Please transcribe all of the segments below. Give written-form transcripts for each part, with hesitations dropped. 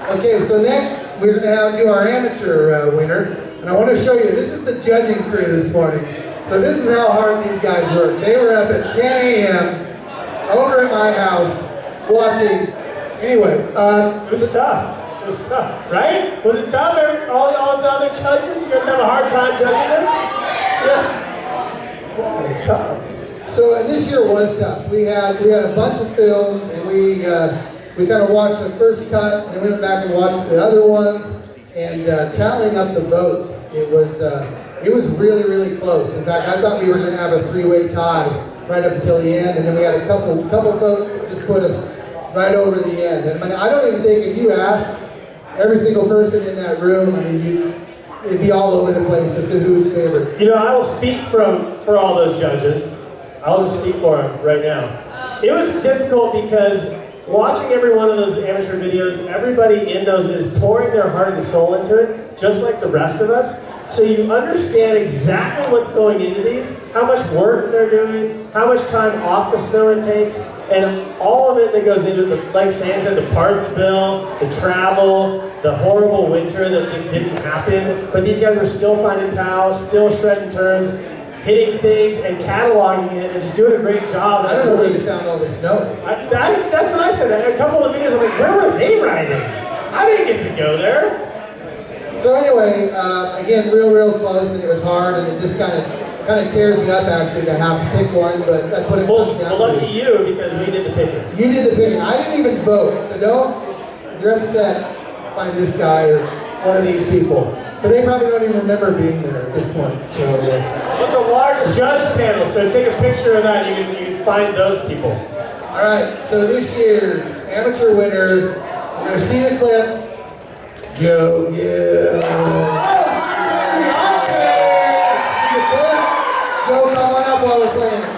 Okay, so next we're going to do our amateur winner. And I want to show you, this is the judging crew this morning. So this is how hard these guys work. They were up at 10 a.m. over at my house watching. Anyway, it was tough. It was tough, right? Was it tough? All the other judges, you guys have a hard time judging this? Yeah. It was tough. So this year was tough. We had a bunch of films, and we kind of watched the first cut, and then we went back and watched the other ones, and tallying up the votes, it was really, really close. In fact, I thought we were going to have a three-way tie right up until the end, and then we had a couple votes that just put us right over the end. And I mean, I don't even think if you asked every single person in that room, I mean, it'd be all over the place as to who's favorite. You know, I will speak for all those judges. I'll just speak for them right now. It was difficult because watching every one of those amateur videos, everybody in those is pouring their heart and soul into it, just like the rest of us. So you understand exactly what's going into these, how much work they're doing, how much time off the snow it takes, and all of it that goes into it, like Sam said, the parts bill, the travel, the horrible winter that just didn't happen. But these guys were still finding pals, still shredding turns, hitting things and cataloging it and just doing a great job. I don't know where they found all the snow. That's what I said. A couple of videos, I'm like, where were they riding? I didn't get to go there. So anyway, again, real close, and it was hard, and it just kind of tears me up actually to have to pick one, but that's what it comes down to. Well, lucky you, because we did the picking. You did the picking. I didn't even vote, so don't, if you're upset, find this guy or one of these people. But they probably don't even remember being there at this point, so. It's a large judge panel, so take a picture of that, and you can find those people. All right, so this year's amateur winner, we're gonna see the clip. Joe, yeah. Let's see the clip. Joe, come on up while we're playing it.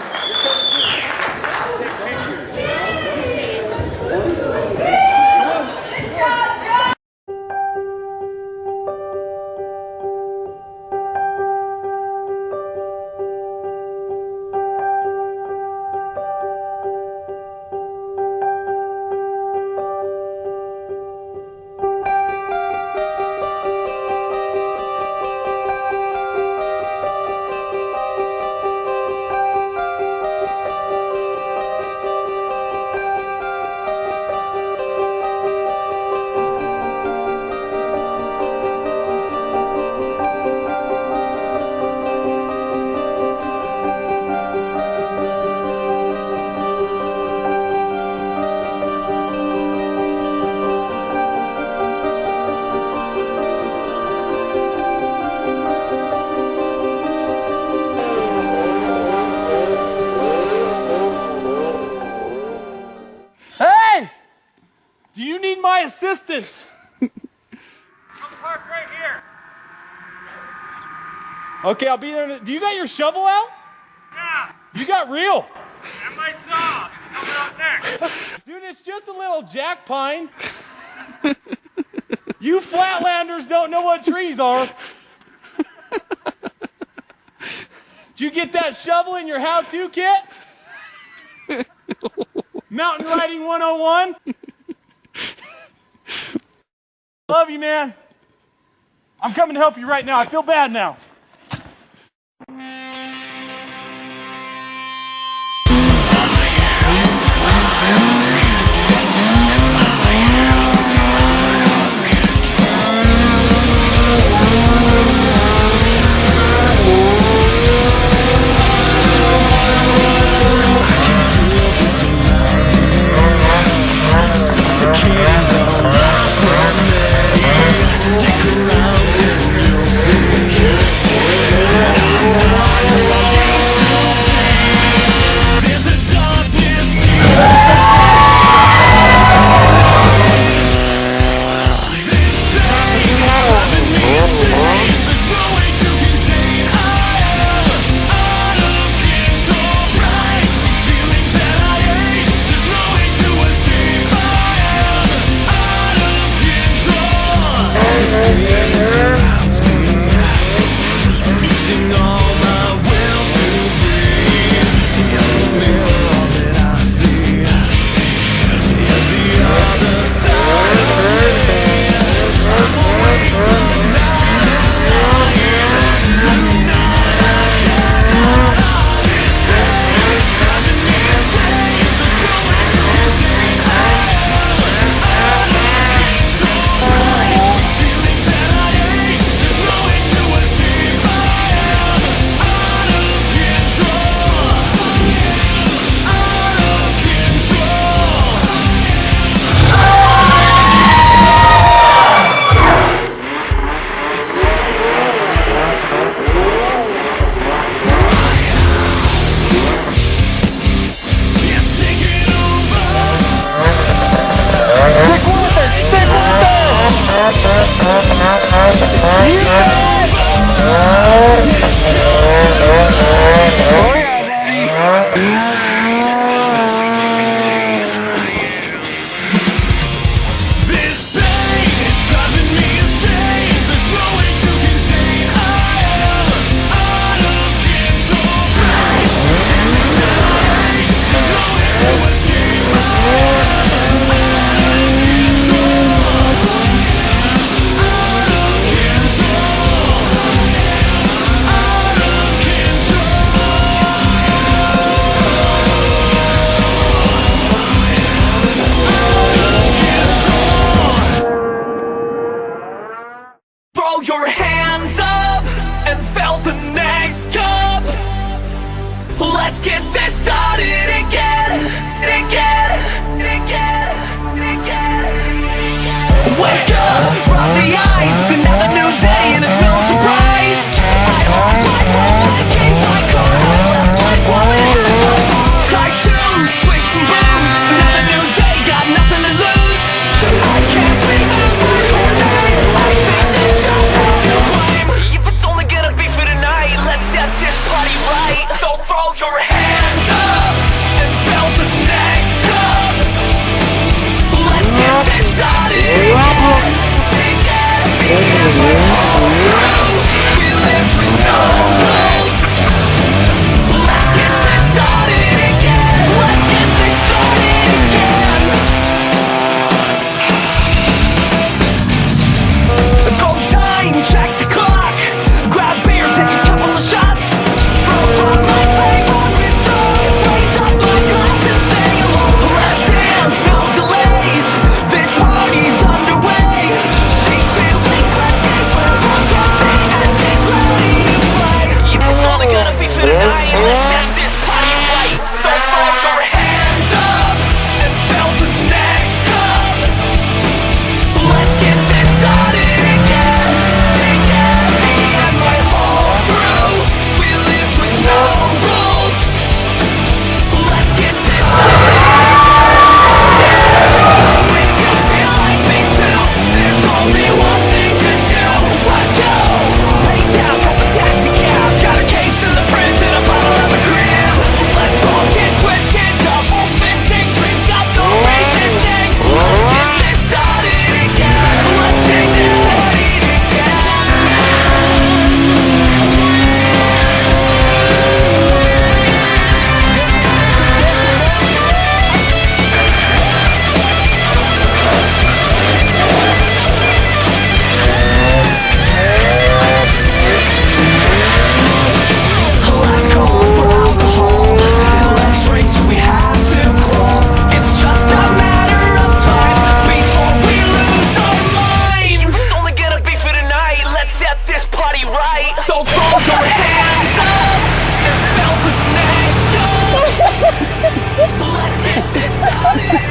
Do you need my assistance? Come park right here. Okay, I'll be there. Do you got your shovel out? Yeah. You got real. And my saw is coming up next. Dude, it's just a little jack pine. You flatlanders don't know what trees are. Did you get that shovel in your how-to kit? Mountain riding 101? Love you, man. I'm coming to help you right now. I feel bad now. Stick around and you'll see.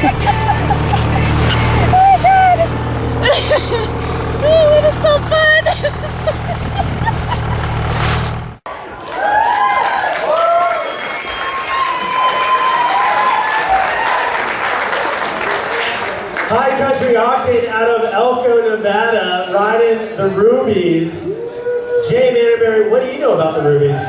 my god! Oh, it is so fun! Highcountry Octane out of Elko, Nevada, riding the Rubies. Jay Manterbury, what do you know about the Rubies?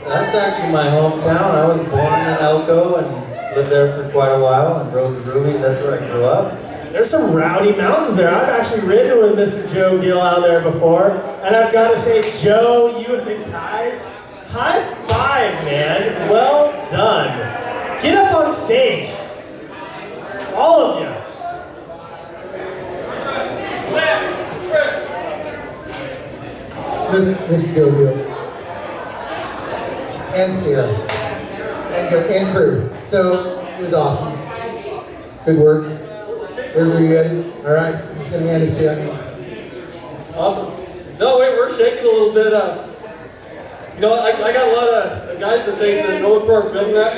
That's actually my hometown. I was born in Elko and lived there for quite a while and rode the Rubies. That's where I grew up. There's some rowdy mountains there. I've actually ridden with Mr. Joe Gill out there before. And I've got to say, Joe, you and the guys, high five, man. Well done. Get up on stage. All of you. Mr. Joe Gill. And Sierra. And crew. So, it was awesome. Good work. There's where you headed. All right, I'm just going to hand this to you. Awesome. No, wait, we're shaking a little bit. You know, I got a lot of guys that know it for our film that.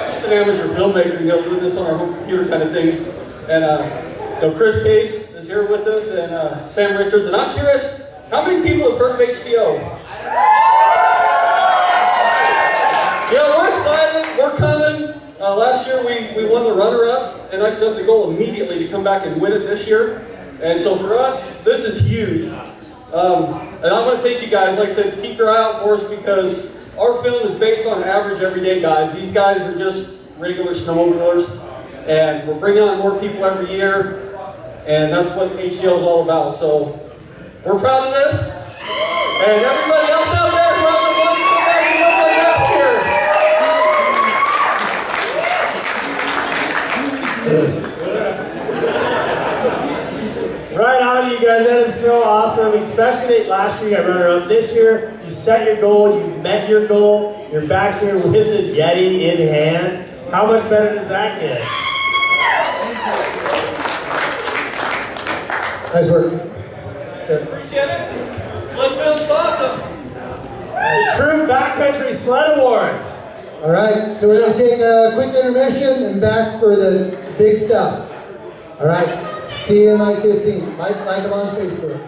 Just an amateur filmmaker, you know, doing this on our home computer kind of thing. And, you know, Chris Case is here with us and Sam Richards. And I'm curious, how many people have heard of HCO? Yeah, we're excited. We're coming. Last year we won the runner-up, and I set the goal immediately to come back and win it this year. And so for us, this is huge. And I want to thank you guys. Like I said, keep your eye out for us because our film is based on average everyday guys. These guys are just regular snowmobilers, and we're bringing on more people every year, and that's what HCO is all about. So we're proud of this, and everybody else out there who hasn't won it, come back and win one next year. Right on, you guys. That is so awesome. Especially that last year you got runner-up. This year, you set your goal, you met your goal. You're back here with the Yeti in hand. How much better does that get? Nice work. Yep. Appreciate it. Sledfilm's awesome. The True Backcountry Sled Awards. All right, so we're going to take a quick intermission and back for the big stuff. All right, see you in like 15. Like them on Facebook.